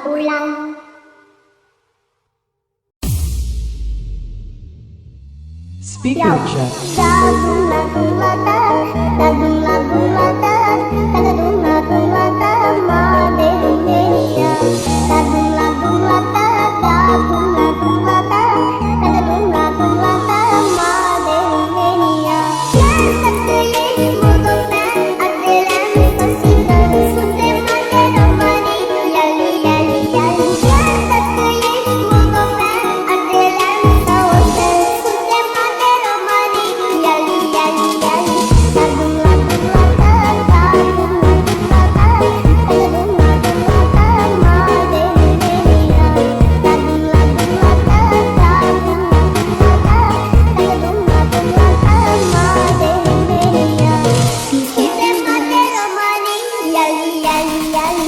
pulang. Speaker check. Dagung lagung latar, dagung lagung latar, dagung lagung latar, Made Indonesia. Dagung lagung latar, dagung lagung latar, dagung lagung latar, Made Indonesia. Yang tertulis motokan adalah Musika Sunde Made Romani, yali yali yali. Yang tertulis motokan adalah Musawatan Sunde Made Romani, yali yali yali. Dagung lagung latar, dagung lagung latar, dagung lagung latar, Made Indonesia. Dagung lagung latar, dagung lagung latar, dagung lagung latar, Made Indonesia. Sunde Made Romani, yali yali yali.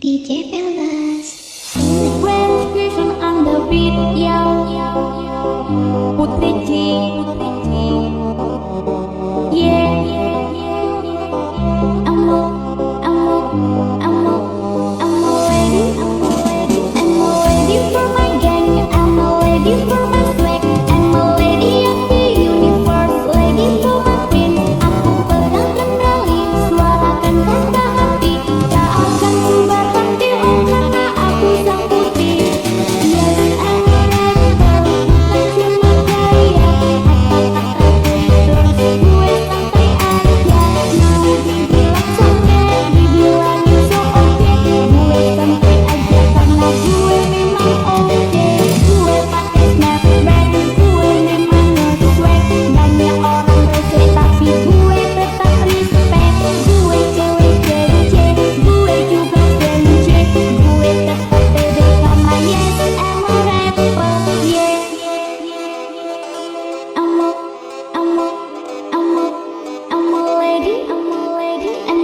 DJ Peldas. Grand vision on the beat, yo. Putih G. Yeah. I'm ready for my gang. I'm ready for my swag. I'm a lady of the universe, lady for my prince. Aku pegang kendali, suarakan kata hati. Tak akan bubar hati, oh karena aku sang putih. Yes, I'm a rebel, tak cuma gaya. Terus gue santai aja. Mau dibilang soke, dibilangin so oke. Gue santai aja karena gue memang oke. Gue pakai snapback, gue memang nge-swag. Banyak orang rese tapi gue tetap respect. Gue cewek JJ, gue juga DJ. Gue tetap pede karena yes, I'm a rapper, yeah. I'm a lady, I'm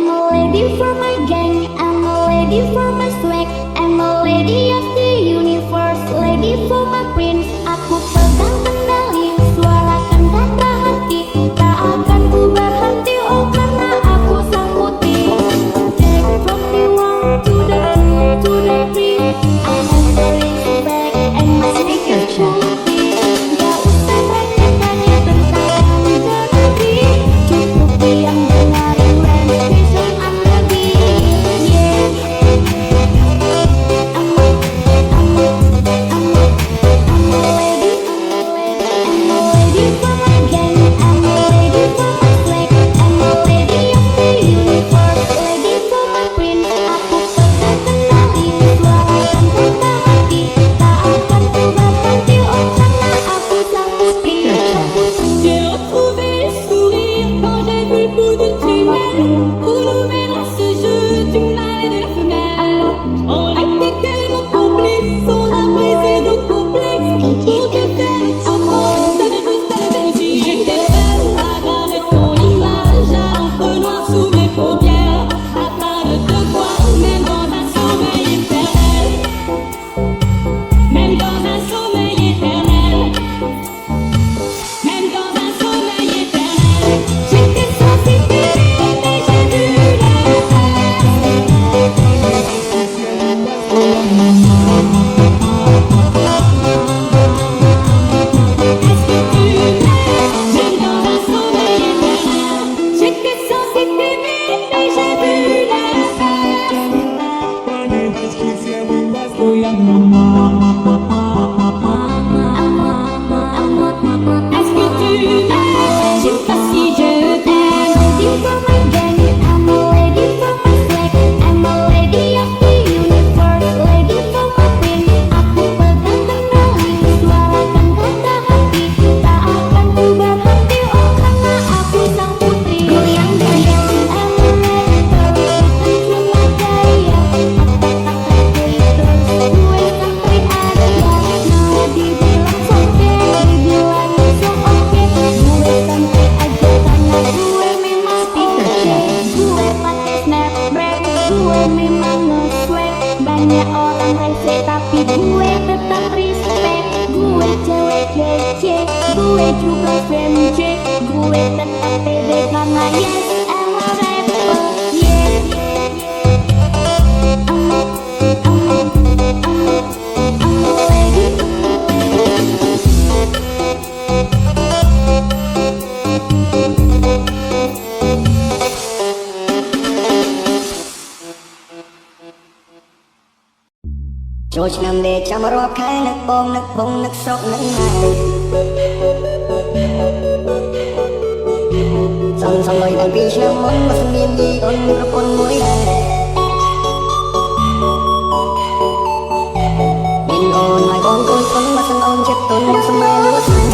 a lady for my gang. I'm a lady for my swag. I'm a lady of the universe, lady for my prince. Aku pegang kendali, suarakan kata hati. Tak akan bubar hati, oh karena aku sang putih. Take from the one to the two to the three. I'm a respect and my Speaker check. Gak usah tanya-tanya tentang negeri. Cukup yang dengerin Grand Vision on the beat. Pour nous mettre à ce jeu du mal et de la femelle. On était tellement complices, on a brisé nos complexes. Pour te faire amour, t'avais plus t'avais aussi. J'étais belle à graver ton image à l'encre noire sous mes paupières. Afin de te voir, même dans un sommeil éternel. Même dans un sommeil éternel. Même dans un sommeil éternel. J'étais censée t'aimer, mais j'ai vu la Est-ce que tu m'aimes? Même dans un sommeil éternel. J'étais censée t'aimer, mais j'ai vu la Est-ce que tu m'aimes? Je sais pas si je t'aime. Ready for my gang, I'm ready for my flag. I'm ready of the universe, ready for my queen. Aku pegang kendali, suarakan kata hati. Tak akan ku berhenti, oh karena aku sang putri. Goyang-goyang, I'm ready for it. Cuma gaya, kata-kata glitters. Gue sampai ada, nah dibilang soke, dibilang so oke. Gue sampai aja karena gue memang oke. Gue pakai snapback, gue memang nge-swag. Banyak orang rese tapi gue tetap respect. Gue cewek kece, gue juga FMJ. Gue tetap pede karena yes, I'm a rapper, yeah. I'm ready.ចូលឆ្នាំនេះចាំរាប់ខែនឹកបងនឹកពងនឹកស្រុកនឹកម៉ែសំឡេងតាំងពីឆ្នាំមុនមកស្មៀនយីអូនមានប្រពន្ធមួយដែរមានអូនហើយបងគួយគុណមកសឹងអូនចិត្តទុនស្មែលួស្នេហ៍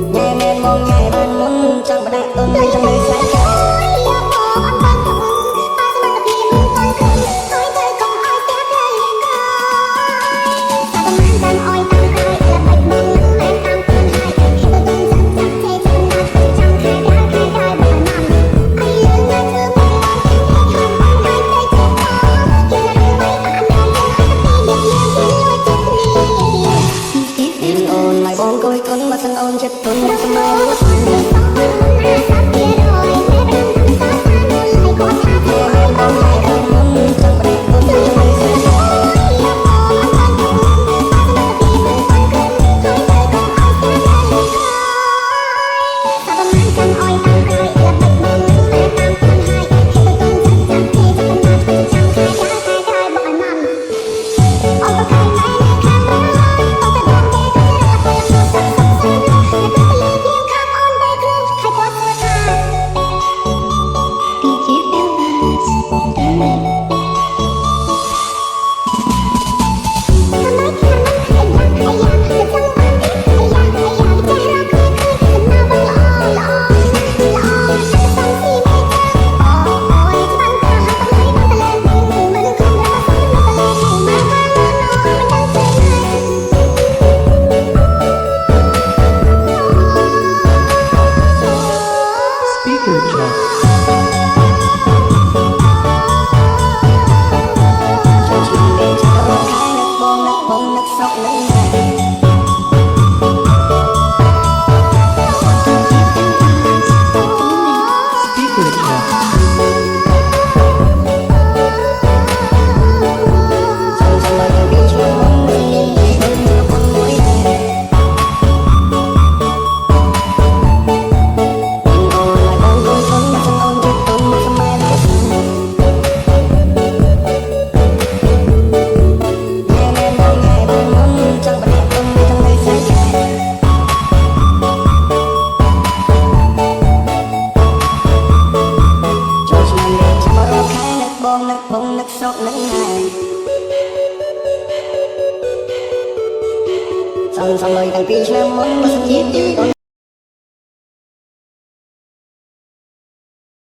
ញ៉ែមែនមកញ៉ែបានមុនចង់បដាក់ទុនចង់លើស្លែកបងគួយគុណមកសឹងអូនចិត្តទុនស្មែលួស្នេហ៍សំឡេងតាំងពីឆ្នាំមុនមកសង្កេតទី